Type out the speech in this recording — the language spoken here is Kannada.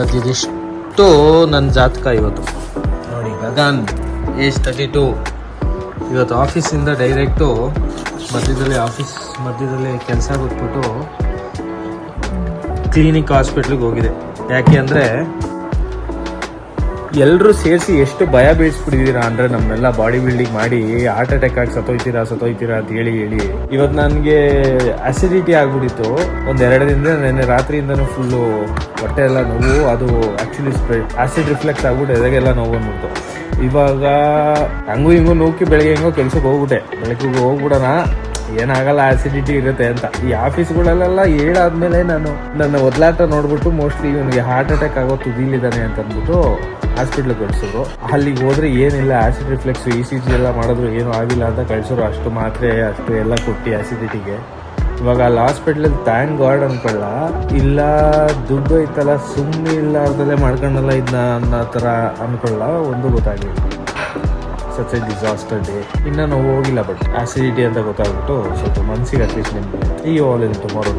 ಇವತ್ತು ಇದಿಷ್ಟು ನನ್ನ ಜಾತಕ ಇವತ್ತು ನೋಡಿ. ಗಗನ್ ಏಜ್ 32. ಇವತ್ತು ಆಫೀಸಿಂದ ಡೈರೆಕ್ಟು ಮಧ್ಯದಲ್ಲಿ ಕೆಲಸ ಬಿಟ್ಬಿಟ್ಟು ಕ್ಲಿನಿಕ್ ಹಾಸ್ಪಿಟ್ಲಿಗೆ ಹೋಗಿದೆ. ಯಾಕೆ ಅಂದರೆ ಎಲ್ಲರೂ ಸೇರಿಸಿ ಎಷ್ಟು ಭಯ ಬೀಳಿಸ್ಬಿಟ್ಟಿದ್ದೀರಾ ಅಂದರೆ ನಮ್ಮನ್ನೆಲ್ಲ ಬಾಡಿ ಬಿಲ್ಡಿಂಗ್ ಮಾಡಿ ಹಾರ್ಟ್ ಅಟ್ಯಾಕ್ ಆಗಿ ಸತ್ತೋಯ್ತೀರಾ ಅಂತ ಹೇಳಿ ಇವತ್ತು ನನಗೆ ಅಸಿಡಿಟಿ ಆಗ್ಬಿಟ್ಟಿತ್ತು. ಒಂದೆರಡು ದಿನದಿಂದ ನೆನ್ನೆ ರಾತ್ರಿಯಿಂದನೂ ಫುಲ್ಲು ಹೊಟ್ಟೆ ಎಲ್ಲ ನೋವು. ಅದು ಆ್ಯಕ್ಚುಲಿ ಆಸಿಡ್ ರಿಫ್ಲೆಕ್ಸ್ ಆಗ್ಬಿಟ್ಟು ಎದೆಗೆಲ್ಲ ನೋವು ಅಂದ್ಬಿಟ್ಟು ಇವಾಗ ಹಂಗೂ ಹಿಂಗೂ ನೋವುಕಿ ಬೆಳಗ್ಗೆ ಹೆಂಗೋ ಕೆಲ್ಸಕ್ಕೆ ಹೋಗ್ಬಿಟ್ಟೆ. ಬೆಳಗ್ಗೆ ಹೋಗ್ಬಿಡೋಣ, ಏನಾಗಲ್ಲ, ಆಸಿಡಿಟಿ ಇರುತ್ತೆ ಅಂತ. ಈ ಆಫೀಸ್ಗಳಲ್ಲೆಲ್ಲ ಹೇಳಾದ್ಮೇಲೆ ನಾನು ನನ್ನ ಒದ್ಲಾಟ ನೋಡ್ಬಿಟ್ಟು ಮೋಸ್ಟ್ಲಿ ಇವನಿಗೆ ಹಾರ್ಟ್ ಅಟ್ಯಾಕ್ ಆಗೋ ತುದಿಲಿದ್ದಾನೆ ಅಂತ ಅಂದ್ಬಿಟ್ಟು ಹಾಸ್ಪಿಟ್ಲಿಗೆ ಕಳಿಸೋರು. ಅಲ್ಲಿಗೆ ಹೋದ್ರೆ ಏನಿಲ್ಲ, ಆಸಿಡ್ ರಿಫ್ಲೆಕ್ಸ್ ECG ಎಲ್ಲ ಮಾಡಿದ್ರು ಏನೂ ಆಗಿಲ್ಲ ಅಂತ ಕಳಿಸೋರು. ಅಷ್ಟು ಮಾತ್ರೆ ಅಷ್ಟು ಎಲ್ಲ ಕೊಟ್ಟು ಆಸಿಡಿಟಿಗೆ. ಇವಾಗ ಅಲ್ಲಿ ಹಾಸ್ಪಿಟ್ಲಲ್ಲಿ ಥ್ಯಾಂಕ್ ಗಾಡ್ ಅನ್ಕೊಳ್ಳ, ಇಲ್ಲ ದುಡ್ಡು ಐತಲ್ಲ ಸುಮ್ಮನೆ ಇಲ್ಲಾರ್ದಲ್ಲೇ ಮಾಡ್ಕೊಂಡಲ್ಲ ಇದನ್ನ ಅನ್ನೋ ಥರ ಅನ್ಕೊಳ್ಳ. ಒಂದು ಗೊತ್ತಾಗಿಲ್ಲ. Such A disaster day. ಇನ್ನೂ ನಾವು ಹೋಗಿಲ್ಲ, ಬಟ್ ಆಸಿಡಿಟಿ ಅಂತ ಗೊತ್ತಾಗ್ಬಿಟ್ಟು ಸ್ವಲ್ಪ ಮನಸ್ಸಿಗೆ ಅಟ್ಲೀಸ್ಟ್ ನಿಮಗೆ ಈ ಆಲ್ ಇನ್ ಟುಮಾರೋ.